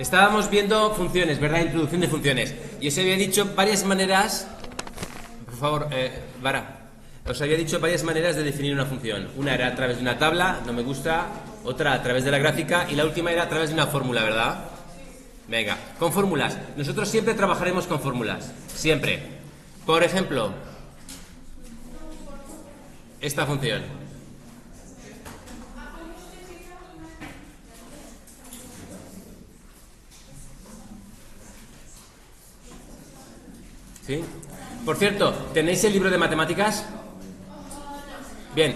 Estábamos viendo funciones, ¿verdad? Introducción de funciones. Y os había dicho varias maneras... Por favor, Vara. Os había dicho varias maneras de definir una función. Una era a través de una tabla, no me gusta. Otra a través de la gráfica. Y la última era a través de una fórmula, ¿verdad? Venga, con fórmulas. Nosotros siempre trabajaremos con fórmulas. Siempre. Por ejemplo, esta función. ¿Sí? Por cierto, ¿tenéis el libro de matemáticas? Bien,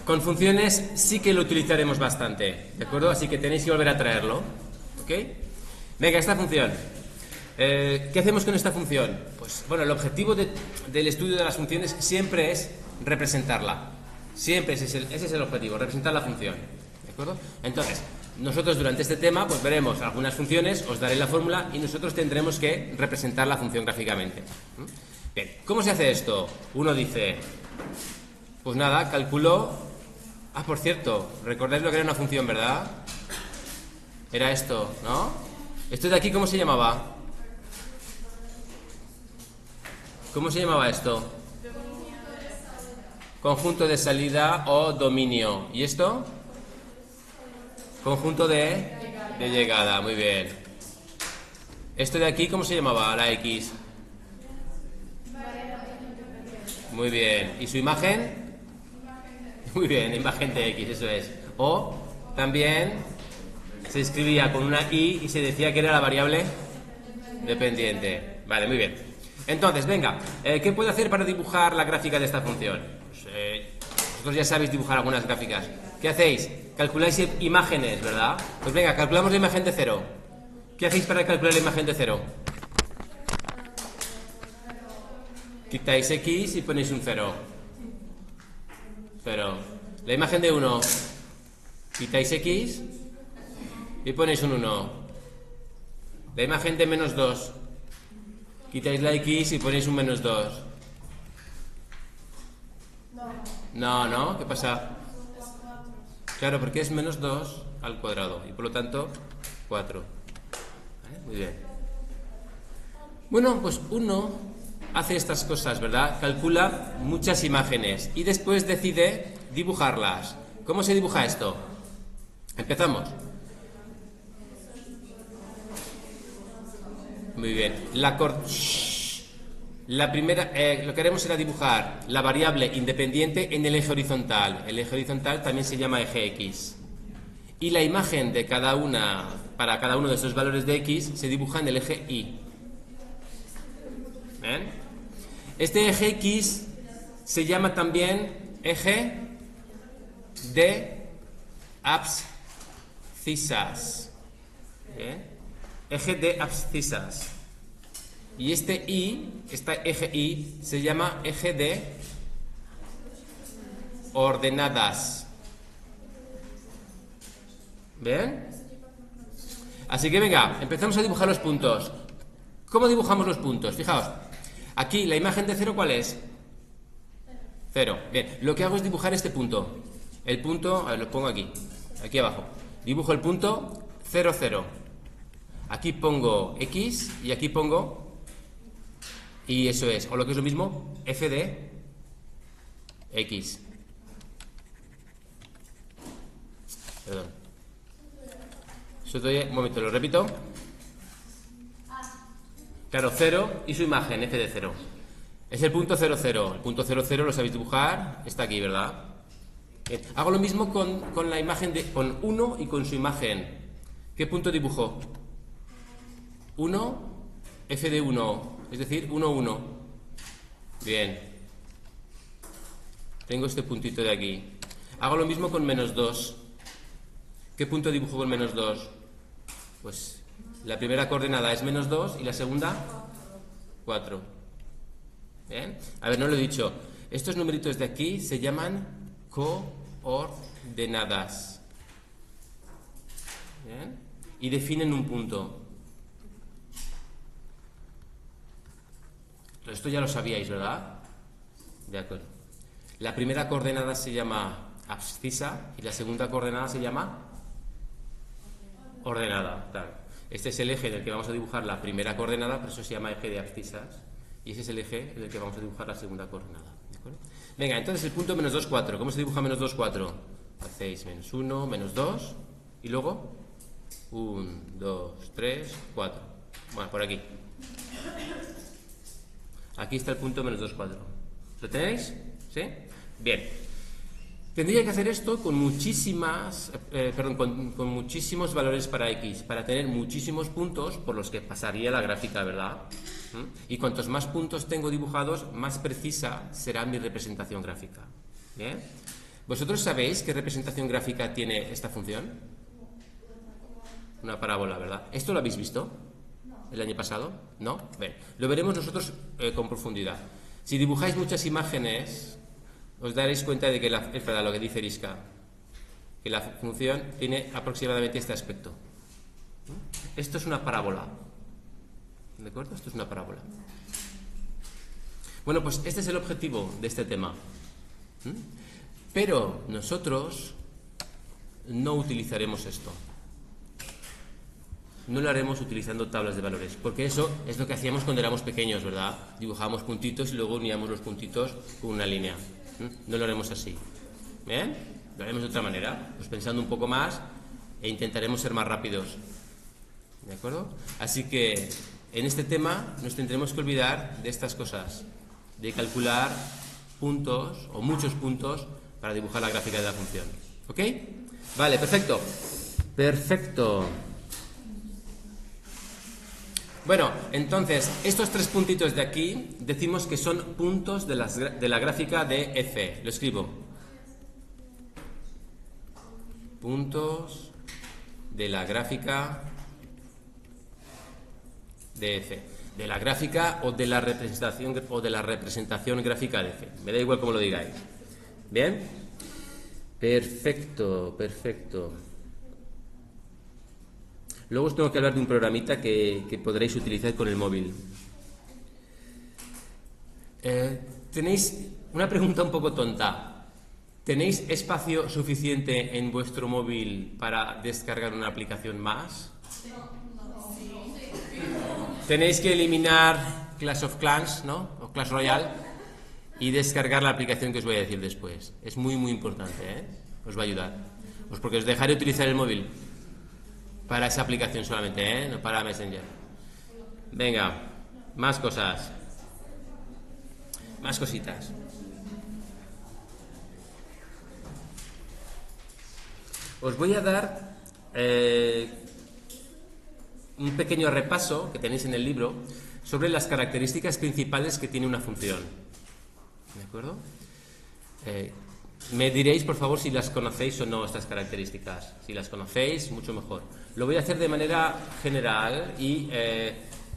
con funciones sí que lo utilizaremos bastante, ¿de acuerdo? Así que tenéis que volver a traerlo, ¿ok? Venga, esta función. ¿Qué hacemos con esta función? Pues, bueno, el objetivo del estudio de las funciones siempre es representarla. Siempre ese es el objetivo, representar la función, ¿de acuerdo? Entonces, nosotros durante este tema pues veremos algunas funciones, os daré la fórmula y nosotros tendremos que representar la función gráficamente. Bien, ¿cómo se hace esto? Uno dice, pues nada, calculo... Ah, por cierto, recordáis lo que era una función, ¿verdad? Era esto, ¿no? Esto de aquí, ¿cómo se llamaba? ¿Cómo se llamaba esto? Conjunto de salida o dominio. ¿Y esto? Conjunto de llegada, muy bien. Esto de aquí, ¿cómo se llamaba? La X. Muy bien. ¿Y su imagen? Muy bien, imagen de X, eso es. O también se escribía con una Y y se decía que era la variable dependiente. Vale, muy bien. Entonces, venga, ¿qué puedo hacer para dibujar la gráfica de esta función? Pues, vosotros ya sabéis dibujar algunas gráficas. ¿Qué hacéis? Calculáis imágenes, ¿verdad? Pues venga, calculamos la imagen de 0. ¿Qué hacéis para calcular la imagen de 0? Quitáis X y ponéis un 0. 0. La imagen de 1. Quitáis X y ponéis un 1. La imagen de menos 2. Quitáis la X y ponéis un menos 2. No, ¿no? ¿Qué pasa? Claro, porque es menos 2 al cuadrado y por lo tanto 4. ¿Vale? Muy bien. Bueno, pues uno hace estas cosas, ¿verdad? Calcula muchas imágenes y después decide dibujarlas. ¿Cómo se dibuja esto? Empezamos. Muy bien. La primera, lo que haremos será dibujar la variable independiente en el eje horizontal. El eje horizontal también se llama eje X. Y la imagen de cada una, para cada uno de esos valores de X, se dibuja en el eje Y. ¿Ven? Este eje X se llama también eje de abscisas. ¿Bien? Eje de abscisas. Y este eje Y, se llama eje de ordenadas. ¿Ven? Así que venga, empezamos a dibujar los puntos. ¿Cómo dibujamos los puntos? Fijaos, aquí la imagen de 0, ¿cuál es? 0. Bien, lo que hago es dibujar este punto. El punto, a ver, lo pongo aquí abajo. Dibujo el punto 0, 0. Aquí pongo X y aquí pongo... Y eso es, o lo que es lo mismo, f de X. Perdón. Un momento, lo repito. Claro, 0 y su imagen, f de 0. Es el punto 0, 0. El punto 0, 0 lo sabéis dibujar, está aquí, ¿verdad? Bien. Hago lo mismo con la imagen con 1 y con su imagen. ¿Qué punto dibujo? 1, f de 1. Es decir, 1, 1. Bien. Tengo este puntito de aquí. Hago lo mismo con menos 2. ¿Qué punto dibujo con menos 2? Pues la primera coordenada es menos 2 y la segunda 4. Bien. A ver, no lo he dicho. Estos numeritos de aquí se llaman coordenadas. Bien. Y definen un punto. Esto ya lo sabíais, ¿verdad? De acuerdo. La primera coordenada se llama abscisa y la segunda coordenada se llama ordenada. Claro. Este es el eje en el que vamos a dibujar la primera coordenada, por eso se llama eje de abscisas. Y ese es el eje en el que vamos a dibujar la segunda coordenada. ¿De acuerdo? Venga, entonces el punto menos 2, 4. ¿Cómo se dibuja menos 2, 4? Hacéis menos 1, menos 2 y luego 1, 2, 3, 4. Bueno, por aquí. Aquí está el punto menos 2, 4. ¿Lo tenéis? ¿Sí? Bien. Tendría que hacer esto con con muchísimos valores para x, para tener muchísimos puntos por los que pasaría la gráfica, ¿verdad? Y cuantos más puntos tengo dibujados, más precisa será mi representación gráfica. ¿Bien? ¿Vosotros sabéis qué representación gráfica tiene esta función? Una parábola, ¿verdad? ¿Esto lo habéis visto el año pasado? ¿No? Bien, lo veremos nosotros con profundidad. Si dibujáis muchas imágenes, os daréis cuenta de que es verdad lo que dice Eriska, que la función tiene aproximadamente este aspecto. Esto es una parábola. ¿De acuerdo? Esto es una parábola. Bueno, pues este es el objetivo de este tema. Pero nosotros no utilizaremos esto. No lo haremos utilizando tablas de valores, porque eso es lo que hacíamos cuando éramos pequeños, ¿verdad? Dibujábamos puntitos y luego uníamos los puntitos con una línea. No lo haremos así. ¿Bien? Lo haremos de otra manera, pues pensando un poco más e intentaremos ser más rápidos. ¿De acuerdo? Así que en este tema nos tendremos que olvidar de estas cosas, de calcular puntos o muchos puntos para dibujar la gráfica de la función. ¿Ok? Vale, perfecto. Perfecto. Bueno, entonces, estos 3 puntitos de aquí decimos que son puntos de la gráfica de F. Lo escribo. Puntos de la gráfica de F. De la gráfica o de la representación gráfica de F. Me da igual cómo lo digáis. ¿Bien? Perfecto, perfecto. Luego os tengo que hablar de un programita que podréis utilizar con el móvil. Tenéis una pregunta un poco tonta. ¿Tenéis espacio suficiente en vuestro móvil para descargar una aplicación más? Tenéis que eliminar Clash of Clans, ¿no? O Clash Royale y descargar la aplicación que os voy a decir después. Es muy, muy importante, ¿eh? Os va a ayudar. Pues porque os dejaré utilizar el móvil para esa aplicación solamente, ¿eh? No para Messenger. Venga, más cosas. Más cositas. Os voy a dar un pequeño repaso que tenéis en el libro sobre las características principales que tiene una función. ¿De acuerdo? Me diréis, por favor, si las conocéis o no estas características. Si las conocéis, mucho mejor. Lo voy a hacer de manera general y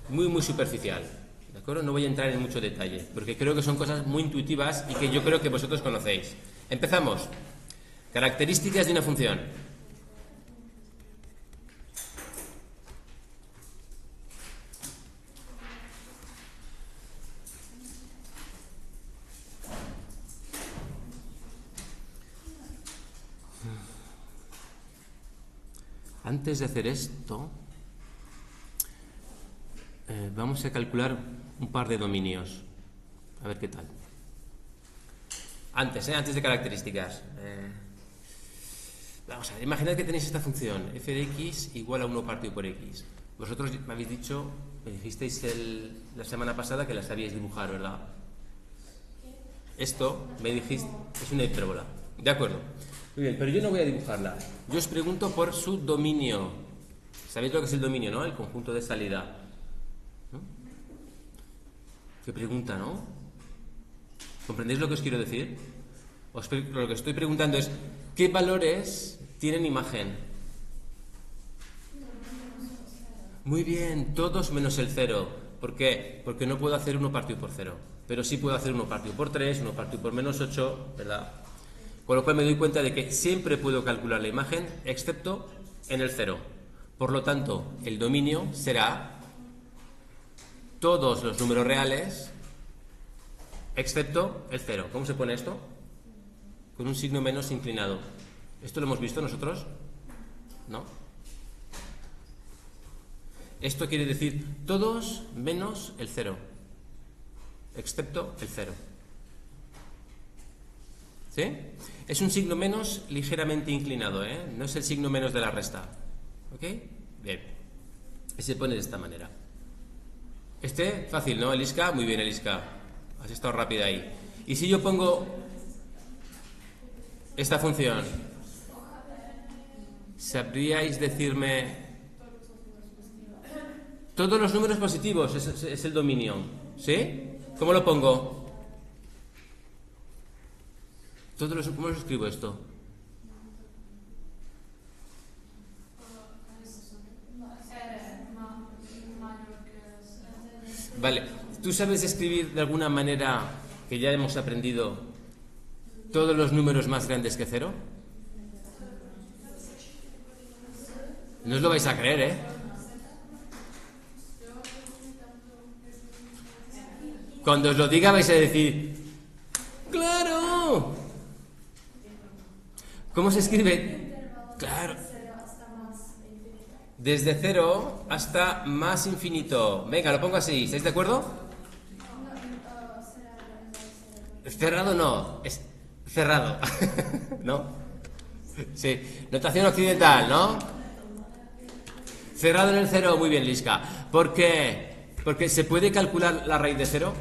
muy, muy superficial. ¿De acuerdo? No voy a entrar en mucho detalle, porque creo que son cosas muy intuitivas y que yo creo que vosotros conocéis. Empezamos. Características de una función. Antes de hacer esto, vamos a calcular un par de dominios. A ver qué tal. Antes de características. Vamos a ver, imaginad que tenéis esta función, f de x igual a 1 partido por x. Vosotros me habéis dicho, me dijisteis la semana pasada que la sabíais dibujar, ¿verdad? Esto, me dijiste, es una hipérbola. De acuerdo. Muy bien, pero yo no voy a dibujarla. Yo os pregunto por su dominio. ¿Sabéis lo que es el dominio, no? El conjunto de salida. ¿No? ¿Qué pregunta, no? ¿Comprendéis lo que os quiero decir? Lo que estoy preguntando es, ¿qué valores tienen imagen? Muy bien, todos menos el 0. ¿Por qué? Porque no puedo hacer 1 partido por 0. Pero sí puedo hacer 1 partido por 3, 1 partido por menos 8, ¿verdad? Con lo cual me doy cuenta de que siempre puedo calcular la imagen, excepto en el 0. Por lo tanto, el dominio será todos los números reales, excepto el 0. ¿Cómo se pone esto? Con un signo menos inclinado. ¿Esto lo hemos visto nosotros? ¿No? Esto quiere decir todos menos el 0, excepto el 0. ¿Sí? Es un signo menos ligeramente inclinado, ¿eh? No es el signo menos de la resta. ¿Ok? Bien. Y se pone de esta manera. Fácil, ¿no, Eliska? Muy bien, Eliska. Has estado rápida ahí. Y si yo pongo esta función, ¿sabríais decirme todos los números positivos? Es el dominio. ¿Sí? ¿Cómo lo pongo? ¿Cómo lo escribo esto? Vale, ¿tú sabes escribir de alguna manera que ya hemos aprendido todos los números más grandes que 0? No os lo vais a creer, ¿eh? Cuando os lo diga vais a decir, ¡claro! ¿Cómo se escribe? Claro. Desde 0 hasta más infinito. Venga, lo pongo así. ¿Estáis de acuerdo? Cerrado no, es cerrado. ¿No? Sí. Notación occidental, ¿no? Cerrado en el 0. Muy bien, Liska. ¿Por qué? Porque se puede calcular la raíz de 0.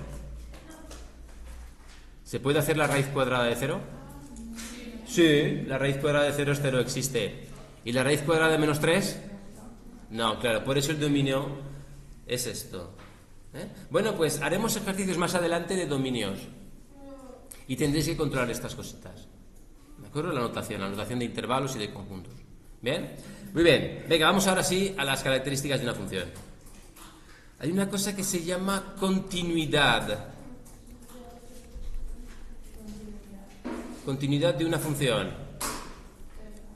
¿Se puede hacer la raíz cuadrada de 0? Sí, la raíz cuadrada de 0 es 0, existe. ¿Y la raíz cuadrada de menos 3? No, claro, por eso el dominio es esto. Bueno, pues haremos ejercicios más adelante de dominios. Y tendréis que controlar estas cositas. ¿De acuerdo? La notación de intervalos y de conjuntos. ¿Bien? Muy bien. Venga, vamos ahora sí a las características de una función. Hay una cosa que se llama continuidad. Continuidad de una función.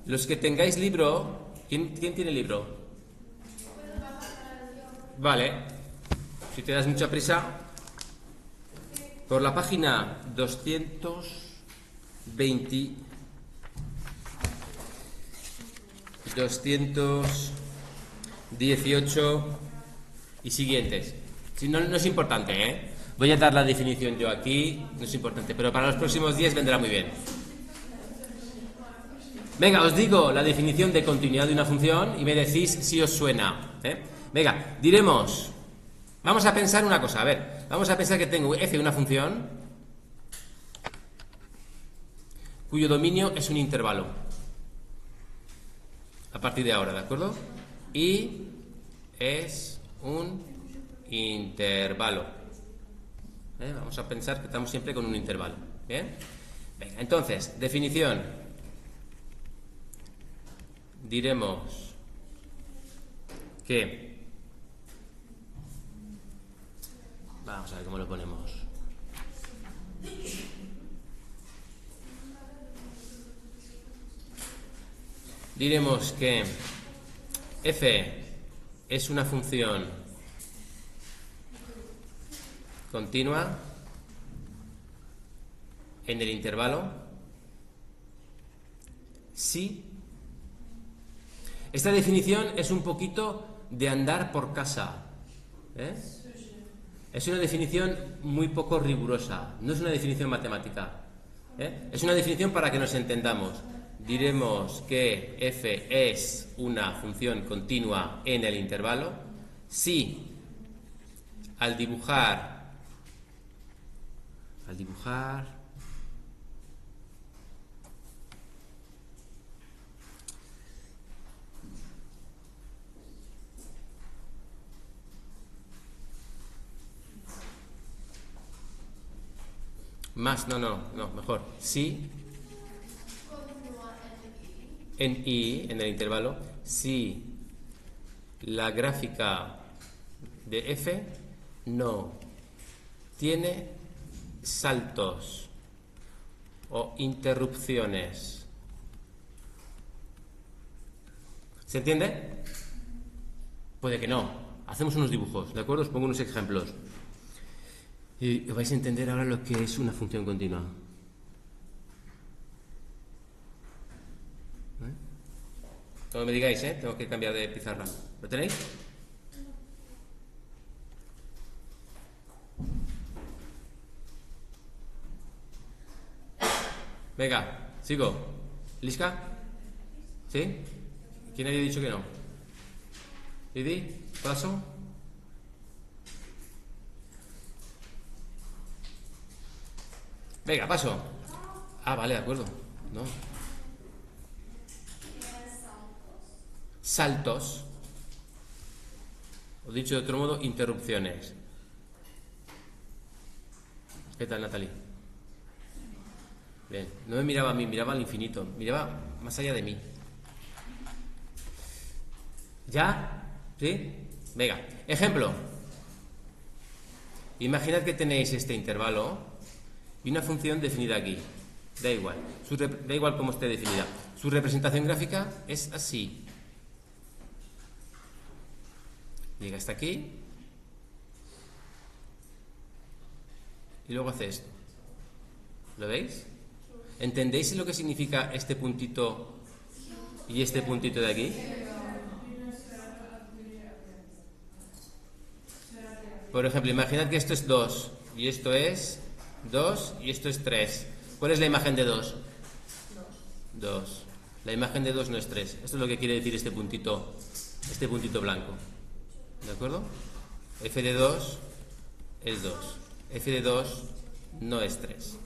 Los que tengáis libro... ¿Quién tiene libro? Vale, si te das mucha prisa, por la página 220, 218 y siguientes. Si no, no es importante, ¿eh? Voy a dar la definición yo aquí, no es importante, pero para los próximos días vendrá muy bien. Venga, os digo la definición de continuidad de una función y me decís si os suena, ¿eh? Venga, diremos, vamos a pensar una cosa, a ver, vamos a pensar que tengo f una función cuyo dominio es un intervalo, a partir de ahora, ¿de acuerdo? Y es un intervalo, vamos a pensar que estamos siempre con un intervalo, ¿bien? Venga, entonces, definición, diremos que... Vamos a ver cómo lo ponemos. Diremos que f es una función continua en el intervalo si... Esta definición es un poquito de andar por casa, ¿eh? Es una definición muy poco rigurosa, no es una definición matemática, ¿eh? Es una definición para que nos entendamos. Diremos que f es una función continua en el intervalo si al dibujar más, mejor. Si en I, en el intervalo, si la gráfica de f no tiene saltos o interrupciones. ¿Se entiende? Puede que no. Hacemos unos dibujos, ¿de acuerdo? Os pongo unos ejemplos. Y vais a entender ahora lo que es una función continua. Como me digáis, tengo que cambiar de pizarra. ¿Lo tenéis? Venga, sigo. ¿Liska? ¿Sí? ¿Quién había dicho que no? ¿Didi? ¿Paso? Venga, paso. Ah, vale, de acuerdo. No. Saltos. O dicho de otro modo, interrupciones. ¿Qué tal, Natalie? Bien. No me miraba a mí, miraba al infinito. Miraba más allá de mí. ¿Ya? ¿Sí? Venga. Ejemplo. Imaginad que tenéis este intervalo y una función definida aquí. Da igual. Da igual cómo esté definida. Su representación gráfica es así. Llega hasta aquí. Y luego hace esto. ¿Lo veis? ¿Entendéis lo que significa este puntito y este puntito de aquí? Por ejemplo, imaginad que esto es 2 y esto es 2 y esto es 3. ¿Cuál es la imagen de 2? 2. La imagen de 2 no es 3. Esto es lo que quiere decir este puntito blanco. ¿De acuerdo? F de 2 es 2. F de 2 no es 3.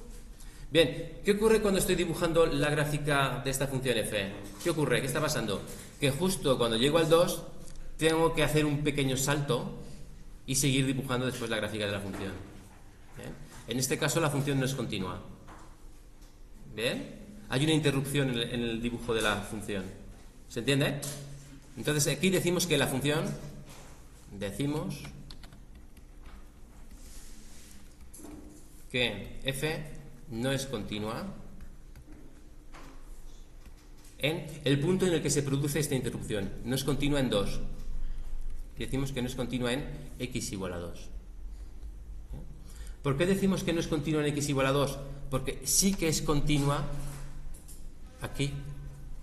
Bien, ¿qué ocurre cuando estoy dibujando la gráfica de esta función f? ¿Qué ocurre? ¿Qué está pasando? Que justo cuando llego al 2 tengo que hacer un pequeño salto y seguir dibujando después la gráfica de la función. ¿Bien? En este caso la función no es continua. ¿Bien? Hay una interrupción en el dibujo de la función. ¿Se entiende? Entonces aquí decimos que la función, decimos que f no es continua en el punto en el que se produce esta interrupción. No es continua en 2. Decimos que no es continua en x igual a 2. ¿Por qué decimos que no es continua en x igual a 2? Porque sí que es continua aquí.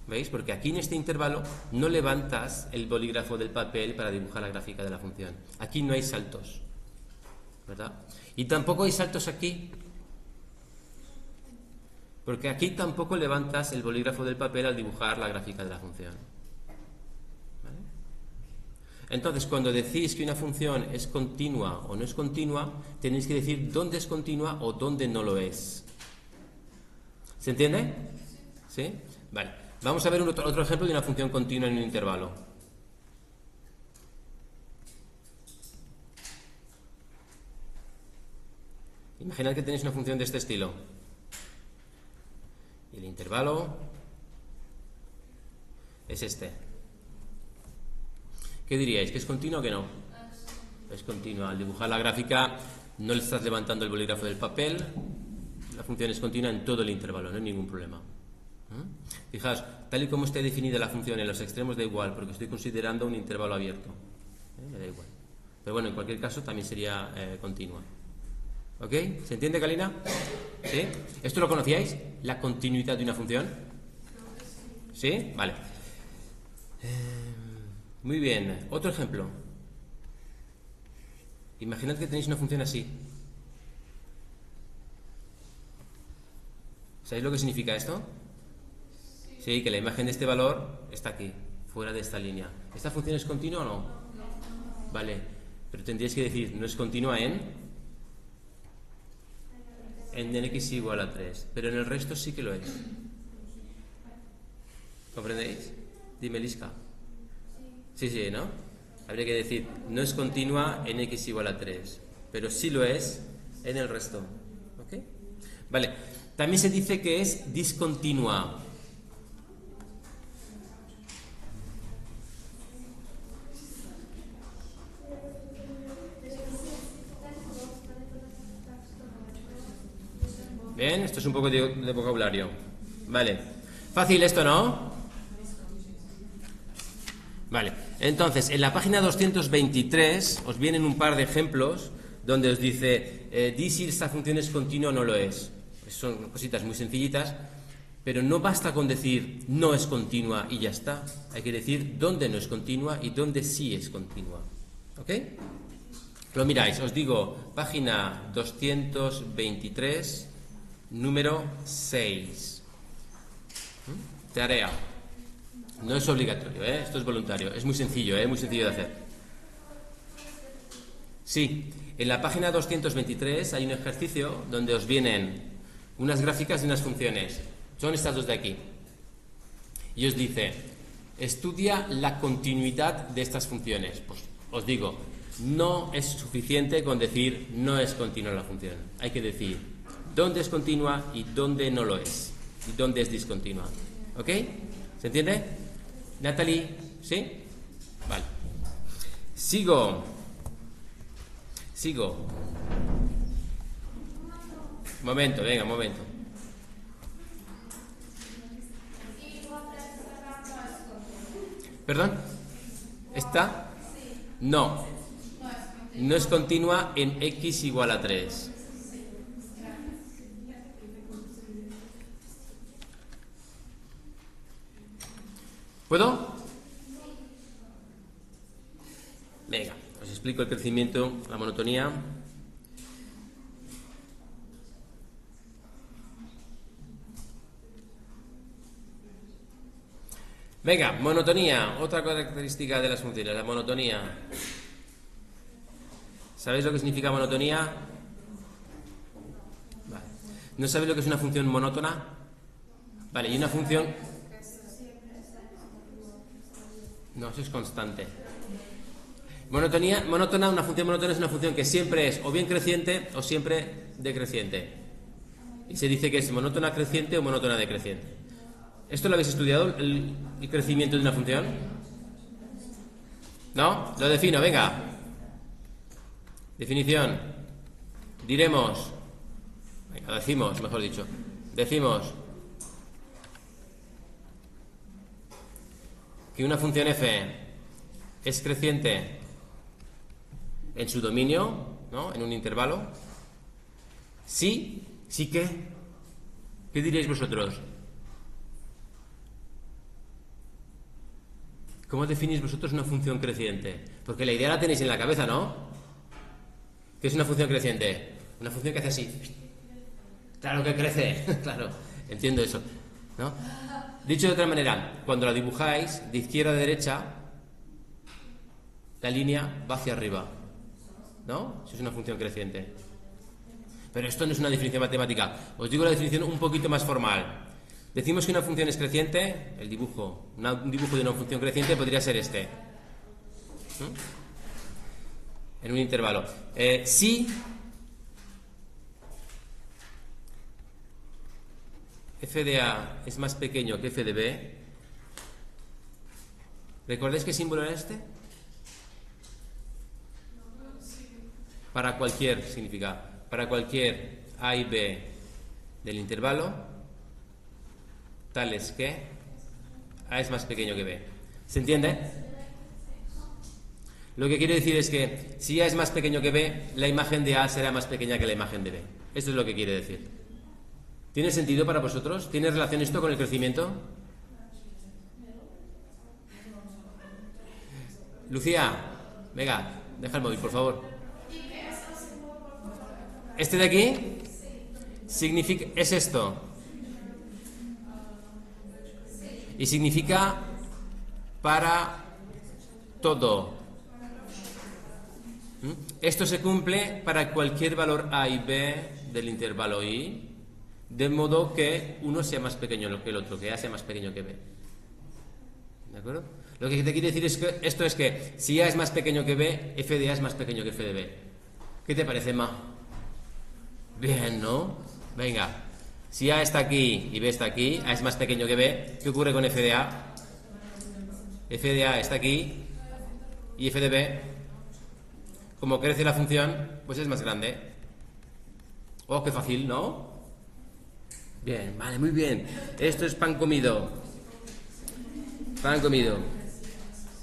¿Veis? Porque aquí en este intervalo no levantas el bolígrafo del papel para dibujar la gráfica de la función. Aquí no hay saltos, ¿verdad? Y tampoco hay saltos aquí, porque aquí tampoco levantas el bolígrafo del papel al dibujar la gráfica de la función. ¿Vale? Entonces, cuando decís que una función es continua o no es continua, tenéis que decir dónde es continua o dónde no lo es. ¿Se entiende? ¿Sí? Vale. Vamos a ver otro ejemplo de una función continua en un intervalo. Imaginad que tenéis una función de este estilo. Y el intervalo es este. ¿Qué diríais? ¿Que es continua o que no? Es continua. Al dibujar la gráfica no le estás levantando el bolígrafo del papel. La función es continua en todo el intervalo, no hay ningún problema. Fijaos, tal y como esté definida la función en los extremos da igual, porque estoy considerando un intervalo abierto. Me da igual. Pero bueno, en cualquier caso también sería continua. ¿Ok? ¿Se entiende, Kalina? ¿Sí? ¿Esto lo conocíais? ¿La continuidad de una función? ¿Sí? Vale. Muy bien. Otro ejemplo. Imaginad que tenéis una función así. ¿Sabéis lo que significa esto? Sí, que la imagen de este valor está aquí, fuera de esta línea. ¿Esta función es continua o no? Vale, pero tendríais que decir, no es continua en x igual a 3, pero en el resto sí que lo es. ¿Comprendéis? Dime, Liska. Sí, ¿no? Habría que decir, no es continua en x igual a 3, pero sí lo es en el resto. ¿Ok? Vale, también se dice que es discontinua. Bien, esto es un poco de vocabulario. Vale. Fácil esto, ¿no? Vale. Entonces, en la página 223 os vienen un par de ejemplos donde os dice di si esta función es continua o no lo es. Son cositas muy sencillitas, pero no basta con decir no es continua y ya está. Hay que decir dónde no es continua y dónde sí es continua. ¿Ok? Lo miráis, os digo, página 223, número 6. Tarea. No es obligatorio, esto es voluntario. Es muy sencillo, muy sencillo de hacer. Sí, en la página 223 hay un ejercicio donde os vienen unas gráficas de unas funciones. Son estas dos de aquí. Y os dice, estudia la continuidad de estas funciones. Pues os digo, no es suficiente con decir no es continua la función. Hay que decir dónde es continua y dónde no lo es. Y dónde es discontinua. ¿Ok? ¿Se entiende? Natalie, ¿sí? Vale. Sigo. Momento, venga, momento. ¿Perdón? ¿Esta? No. No es continua en x igual a 3. ¿Puedo? Venga, os explico el crecimiento, la monotonía. Venga, monotonía, otra característica de las funciones, la monotonía. ¿Sabéis lo que significa monotonía? Vale. ¿No sabéis lo que es una función monótona? Vale, y una función... No, eso es constante. Monótona, una función monótona es una función que siempre es o bien creciente o siempre decreciente. Y se dice que es monótona creciente o monótona decreciente. ¿Esto lo habéis estudiado, el crecimiento de una función? ¿No? Lo defino, venga. Definición. Diremos. Venga, decimos, mejor dicho. Decimos que una función f es creciente en su dominio, ¿no? En un intervalo. Sí, sí que. ¿Qué diréis vosotros? ¿Cómo definís vosotros una función creciente? Porque la idea la tenéis en la cabeza, ¿no? ¿Qué es una función creciente? Una función que hace así. Claro que crece. Claro, entiendo eso, ¿no? Dicho de otra manera, cuando la dibujáis de izquierda a derecha, la línea va hacia arriba, ¿no? Eso es una función creciente. Pero esto no es una definición matemática. Os digo la definición un poquito más formal. Decimos que una función es creciente, un dibujo de una función creciente podría ser este. En un intervalo. Si f de A es más pequeño que f de B, ¿recordáis qué símbolo era este? Para cualquier, significa, para cualquier A y B del intervalo, tales que A es más pequeño que B. ¿Se entiende? Lo que quiere decir es que si A es más pequeño que B, la imagen de A será más pequeña que la imagen de B. Esto es lo que quiere decir. ¿Tiene sentido para vosotros? ¿Tiene relación esto con el crecimiento? Lucía, venga, deja el móvil, por favor. ¿Este de aquí? Significa, es esto. Y significa para todo. Esto se cumple para cualquier valor A y B del intervalo I, de modo que uno sea más pequeño que el otro, que A sea más pequeño que B. ¿De acuerdo? Lo que te quiere decir es que esto es que si A es más pequeño que B, f de A es más pequeño que f de B. ¿Qué te parece, Ma? Bien, ¿no? Venga. Si A está aquí y B está aquí, A es más pequeño que B, ¿qué ocurre con f de A? F de A está aquí y f de B, como crece la función, pues es más grande. Oh, qué fácil, ¿no? Bien, vale, muy bien. Esto es pan comido. Pan comido.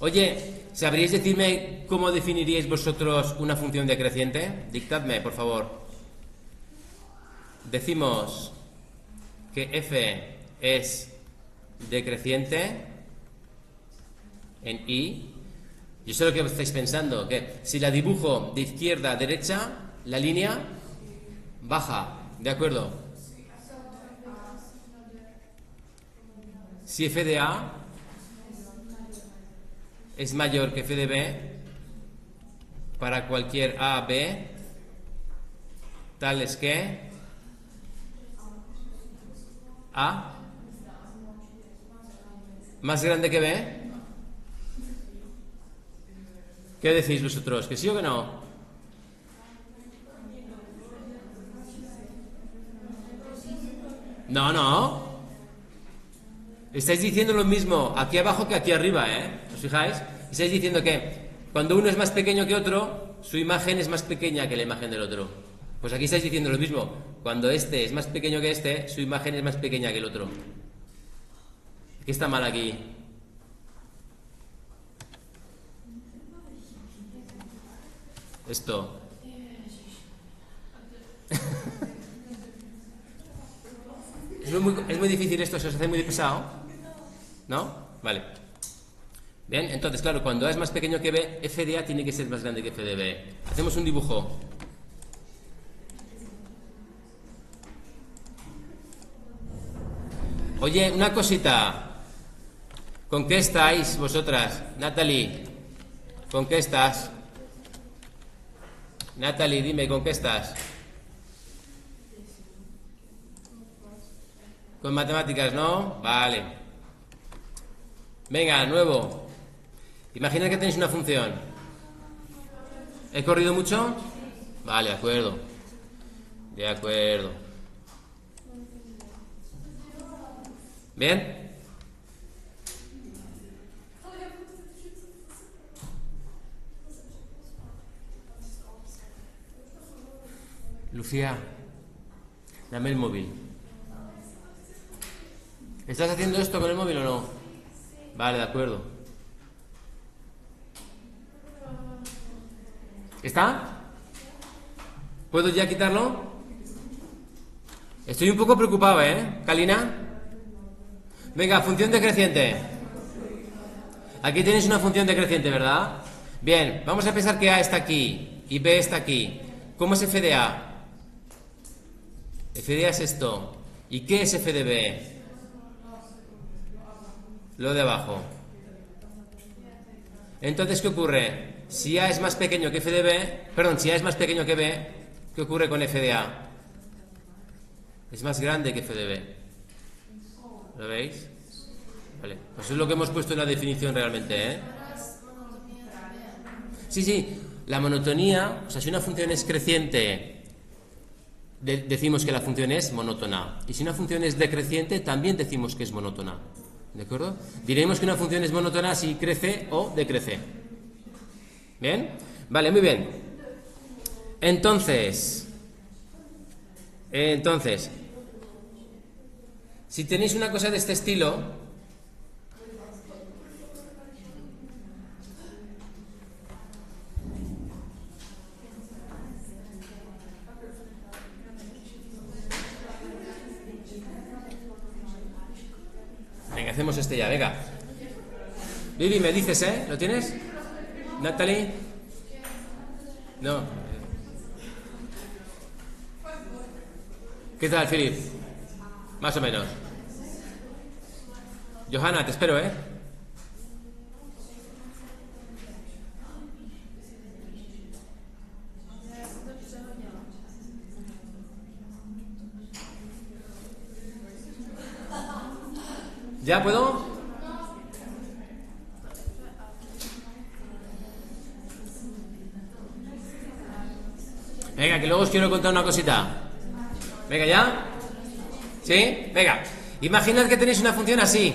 Oye, ¿sabríais decirme cómo definiríais vosotros una función decreciente? Dictadme, por favor. Decimos que f es decreciente en I. Yo sé lo que estáis pensando, que si la dibujo de izquierda a derecha, la línea baja, ¿de acuerdo? si f de A es mayor que f de B para cualquier A, B, tales que A más grande que B. ¿Qué decís vosotros? ¿Que sí o que no? No, no. Estáis diciendo lo mismo aquí abajo que aquí arriba, ¿eh? ¿Os fijáis? Estáis diciendo que cuando uno es más pequeño que otro, su imagen es más pequeña que la imagen del otro. Pues aquí estáis diciendo lo mismo. Cuando este es más pequeño que este, su imagen es más pequeña que el otro. ¿Qué está mal aquí? Esto. Es muy difícil esto, se os hace muy pesado. ¿No? Vale. Bien, entonces, claro, cuando A es más pequeño que B, f de A tiene que ser más grande que f de B. Hacemos un dibujo. Oye, una cosita. ¿Con qué estáis vosotras? Natalie, ¿con qué estás? Natalie, dime, ¿con qué estás? Con matemáticas, ¿no? Vale. Venga, nuevo. Imaginad que tenéis una función. ¿He corrido mucho? Vale, de acuerdo. De acuerdo. ¿Bien? Lucía, dame el móvil. ¿Estás haciendo esto con el móvil o no? Vale, de acuerdo. ¿Está? ¿Puedo ya quitarlo? Estoy un poco preocupado, ¿eh? ¿Kalina? Venga, función decreciente. Aquí tenéis una función decreciente, ¿verdad? Bien, vamos a pensar que A está aquí y B está aquí. ¿Cómo es f de A? F de A es esto. ¿Y qué es f de B? Lo de abajo. Entonces, ¿qué ocurre? Si A es más pequeño que f de B, perdón, si A es más pequeño que B, ¿qué ocurre con f de A? Es más grande que f de B. ¿Lo veis? Vale, pues eso es lo que hemos puesto en la definición realmente, ¿eh? Sí, sí, la monotonía, o sea, si una función es creciente, decimos que la función es monótona. Y si una función es decreciente, también decimos que es monótona. ¿De acuerdo? Diremos que una función es monótona si crece o decrece. ¿Bien? Vale, muy bien. Entonces, si tenéis una cosa de este estilo, venga, hacemos este ya, venga. Vivi, me dices, ¿eh? ¿Lo tienes? Natalie. No. ¿Qué tal, Philip? Más o menos. Johanna, te espero, ¿eh? ¿Ya puedo? Venga, que luego os quiero contar una cosita. Venga, ¿ya? ¿Sí? Venga. Imaginad que tenéis una función así.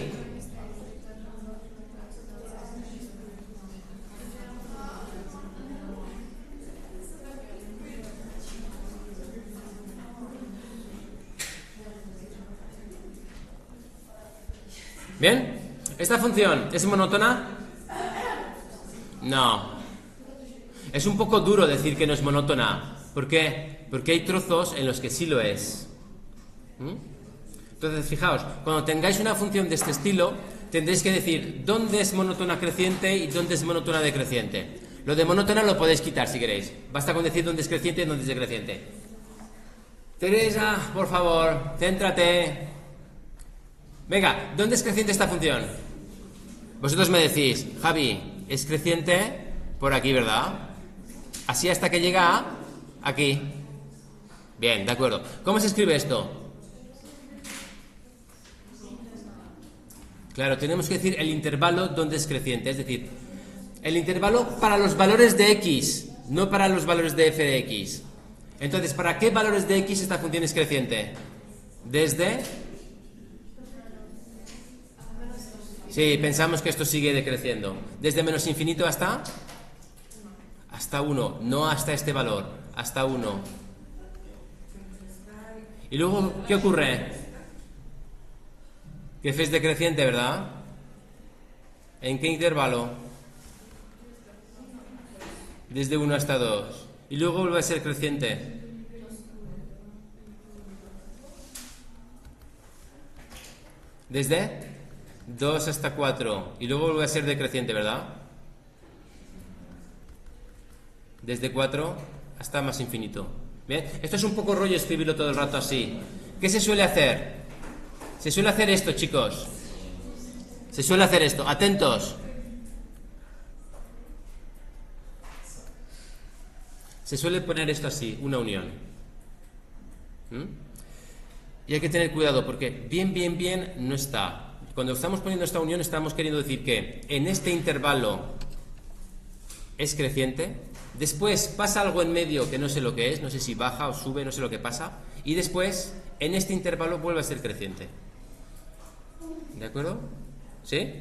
¿Bien? ¿Esta función es monótona? No. Es un poco duro decir que no es monótona. ¿Por qué? Porque hay trozos en los que sí lo es. Entonces, fijaos, cuando tengáis una función de este estilo, tendréis que decir dónde es monótona creciente y dónde es monótona decreciente. Lo de monótona lo podéis quitar si queréis. Basta con decir dónde es creciente y dónde es decreciente. Teresa, por favor, céntrate. Venga, ¿dónde es creciente esta función? Vosotros me decís, Javi, es creciente por aquí, ¿verdad? Así hasta que llega a aquí. Bien, de acuerdo. ¿Cómo se escribe esto? Claro, tenemos que decir el intervalo donde es creciente, es decir, el intervalo para los valores de x, no para los valores de f de x. Entonces, ¿para qué valores de x esta función es creciente? Desde... Sí, pensamos que esto sigue decreciendo. Desde menos infinito hasta... Hasta 1, no hasta este valor, hasta 1. Y luego, ¿qué ocurre? Que f es decreciente, ¿verdad? ¿En qué intervalo? Desde 1 hasta 2. Y luego vuelve a ser creciente. Desde 2 hasta 4. Y luego vuelve a ser decreciente, ¿verdad? Desde 4 hasta más infinito. Bien, esto es un poco rollo escribirlo todo el rato así. ¿Qué se suele hacer? Se suele hacer esto, chicos. Se suele hacer esto. Atentos. Se suele poner esto así, una unión. Y hay que tener cuidado porque bien no está. Cuando estamos poniendo esta unión estamos queriendo decir que en este intervalo es creciente. Después pasa algo en medio que no sé lo que es, no sé si baja o sube, no sé lo que pasa. Y después, en este intervalo vuelve a ser creciente. ¿De acuerdo? ¿Sí?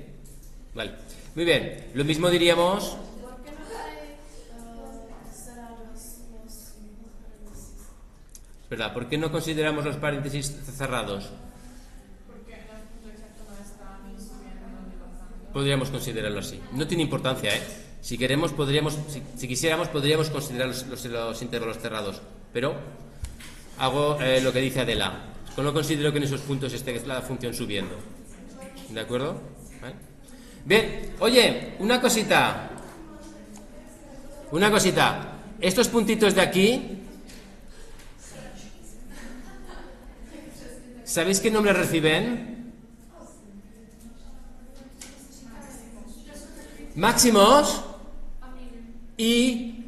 Vale. Muy bien. Lo mismo diríamos... ¿Verdad? ¿Por qué no consideramos los paréntesis cerrados? Podríamos considerarlo así. No tiene importancia, ¿eh? Si queremos, podríamos, si quisiéramos, podríamos considerar los intervalos cerrados. Pero hago lo que dice Adela. No considero que en esos puntos esté la función subiendo. ¿De acuerdo? ¿Vale? Bien, oye, una cosita. Una cosita. Estos puntitos de aquí, ¿sabéis qué nombre reciben? Máximos y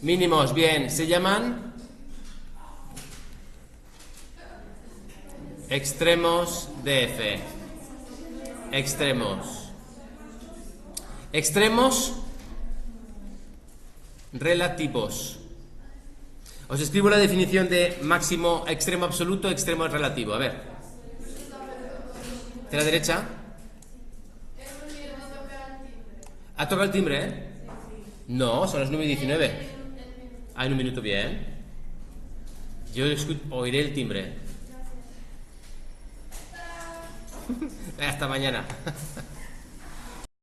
mínimos. Bien, se llaman extremos de f. Extremos. Extremos relativos. Os escribo la definición de máximo, extremo absoluto, extremo relativo. A ver. ¿De la derecha? ¿Ha tocado el timbre, eh? No, son las 9:19. Ah, en un minuto, bien. Yo oiré el timbre. Hasta mañana.